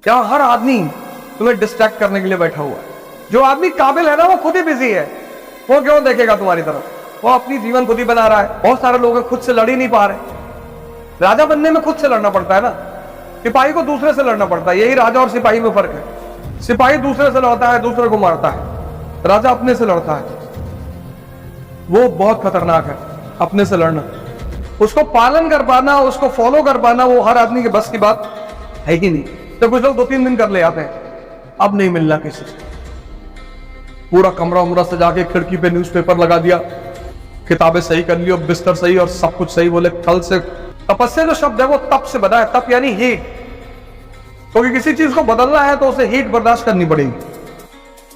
यहाँ हर आदमी तुम्हें डिस्ट्रैक्ट करने के लिए बैठा हुआ है। जो आदमी काबिल है ना वो खुद ही बिजी है, वो क्यों देखेगा तुम्हारी तरफ? वो अपनी जीवन खुद ही बना रहा है। बहुत सारे लोग खुद से लड़ ही नहीं पा रहे। राजा बनने में खुद से लड़ना पड़ता है ना, सिपाही को दूसरे से लड़ना पड़ता है। यही राजा और सिपाही में फर्क है। सिपाही दूसरे से लड़ता है, दूसरे को मारता है, राजा अपने से लड़ता है। वो बहुत खतरनाक है, अपने से लड़ना। उसको पालन कर पाना, उसको फॉलो कर पाना, वो हर आदमी के बस की बात है कि नहीं? तो कुछ लोग 2-3 दिन कर ले आते हैं, अब नहीं मिलना किसी से। पूरा कमरा उमरा सजा के खिड़की पे न्यूज़पेपर लगा दिया, किताबें सही कर ली और बिस्तर सही और सब कुछ सही। बोले कल से तपस्या जो शब्द है वो तप से बना है। तप यानी हीट, क्योंकि किसी चीज को बदलना है तो उसे हीट बर्दाश्त करनी पड़ेगी।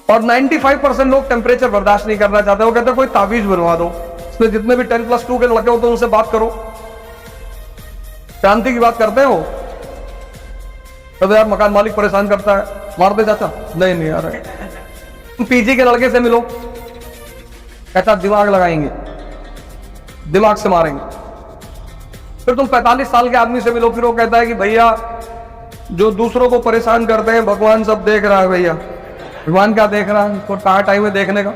और 95% लोग टेम्परेचर बर्दाश्त नहीं करना चाहते। वो कहते हैं कोई ताबीज बनवा दो, इसमें जितने भी 10+2 के लड़के होते हैं उनसे बात करो, शांति की बात करते हैं। वो तो यार मकान मालिक परेशान करता है, मार दे चाचा। नहीं यार, पीजी के लड़के से मिलो, कहता दिमाग लगाएंगे, दिमाग से मारेंगे। फिर तुम 45 साल के आदमी से मिलो, फिर वो कहता है कि भैया जो दूसरों को परेशान करते हैं भगवान सब देख रहा है। भैया भगवान क्या देख रहा है? तो टाइम है देखने का।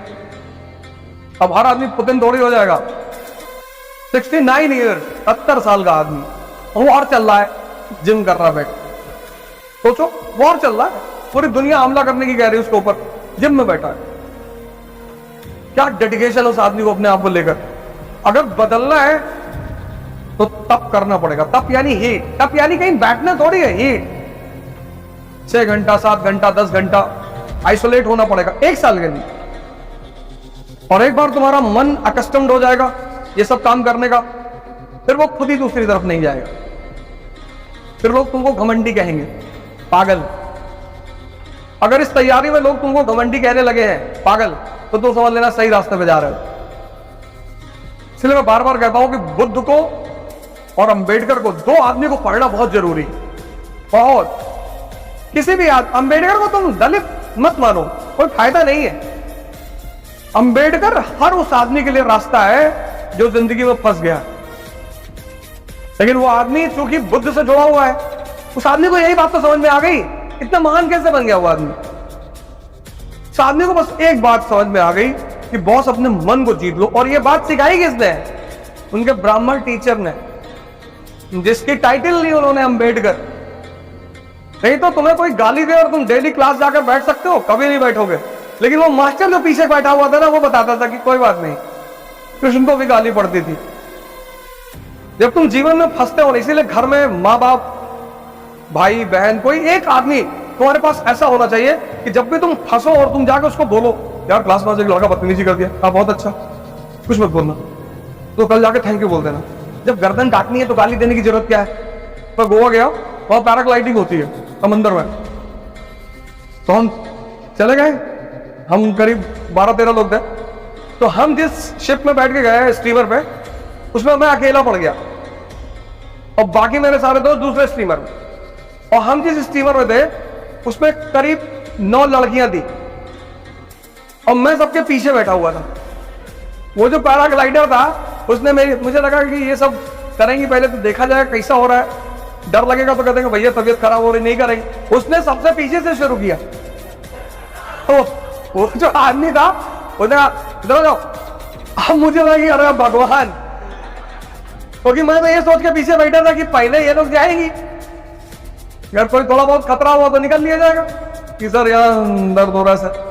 अब हर आदमी पुतिन थोड़ी हो जाएगा। 69 ईयर 70 साल का आदमी, वॉर चल रहा है, जिम कर रहा बैठ। सोचो, वॉर चल रहा है, पूरी दुनिया हमला करने की कह रही है उसके ऊपर, जिम में बैठा है। क्या डेडिकेशन उस आदमी को अपने आप को लेकर। अगर बदलना है तो तप करना पड़ेगा। तप यानी हीट, तप यानी कहीं बैठना थोड़ी है। हीट 6 घंटा 7 घंटा 10 घंटा आइसोलेट होना पड़ेगा 1 साल के लिए। और एक बार तुम्हारा मन अकस्टम्ड हो जाएगा ये सब काम करने का, फिर वो खुद ही दूसरी तरफ नहीं जाएगा। फिर लोग तुमको घमंडी कहेंगे, पागल। अगर इस तैयारी में लोग तुमको घमंडी कहने लगे हैं, पागल, तो तुम समझ लेना सही रास्ते पे जा रहे हो। इसलिए मैं बार बार कहता हूं कि बुद्ध को और अंबेडकर को, 2 आदमी को पढ़ना बहुत जरूरी, बहुत। किसी भी अंबेडकर को तुम दलित मत मानो, कोई फायदा नहीं है। अंबेडकर हर उस आदमी के लिए रास्ता है जो जिंदगी में फंस गया। लेकिन वो आदमी चूंकि बुद्ध से जुड़ा हुआ है, उस आदमी को यही बात तो समझ में आ गई, इतना महान कैसे बन गया वो आदमी। उस आदमी को बस एक बात समझ में आ गई कि बॉस अपने मन को जीत लो। और ये बात सिखाई किसने? उनके ब्राह्मण टीचर ने, जिसकी टाइटल ली उन्होंने अंबेडकर। नहीं तो तुम्हें कोई गाली दे और तुम डेली क्लास जाकर बैठ सकते हो, कभी नहीं बैठोगे। लेकिन वो मास्टर जो पीछे बैठा हुआ था ना, वो बताता था कि कोई बात नहीं, कृष्ण को भी गाली पड़ती थी। जब तुम जीवन में फंसते हो, इसीलिए घर में माँ बाप, भाई बहन, कोई एक आदमी तुम्हारे पास ऐसा होना चाहिए कि जब भी तुम फंसो और तुम जाकर उसको बोलो, यार क्लास में एक लड़का बदतमीजी कर दिया, हाँ बहुत अच्छा, कुछ मत बोलना, तो कल जाके थैंक यू बोल देना। जब गर्दन काटनी है तो गाली देने की जरूरत क्या है? तो गोवा गया, वहां पैराग्लाइडिंग होती है समंदर में, तो हम चले गए। हम करीब 12-13 लोग थे। तो हम जिस शिप में बैठ के गए स्टीमर पे, उसमें मैं अकेला पड़ गया और बाकी मेरे सारे दोस्त दूसरे स्टीमर में। और हम जिस स्टीमर में थे उसमें करीब 9 लड़कियां थी और मैं सबके पीछे बैठा हुआ था। वो जो पैराग्लाइडर था उसने मुझे लगा कि ये सब करेंगे, पहले तो देखा जाए कैसा हो रहा है, डर लगेगा तो कहते हैं भैया तबीयत खराब हो रही, नहीं करेंगे। उसने सबसे पीछे से शुरू किया। तो वो जो आदमी था उसने कहा इधर जाओ। अब मुझे लगा कि अरे भगवान, क्योंकि मैं तो ये सोच के पीछे बैठा था कि पहले ये लोग जाएंगी, अगर कोई थोड़ा बहुत खतरा हुआ तो निकल लिया जाएगा कि सर यहाँ दर्द हो रहा है सर।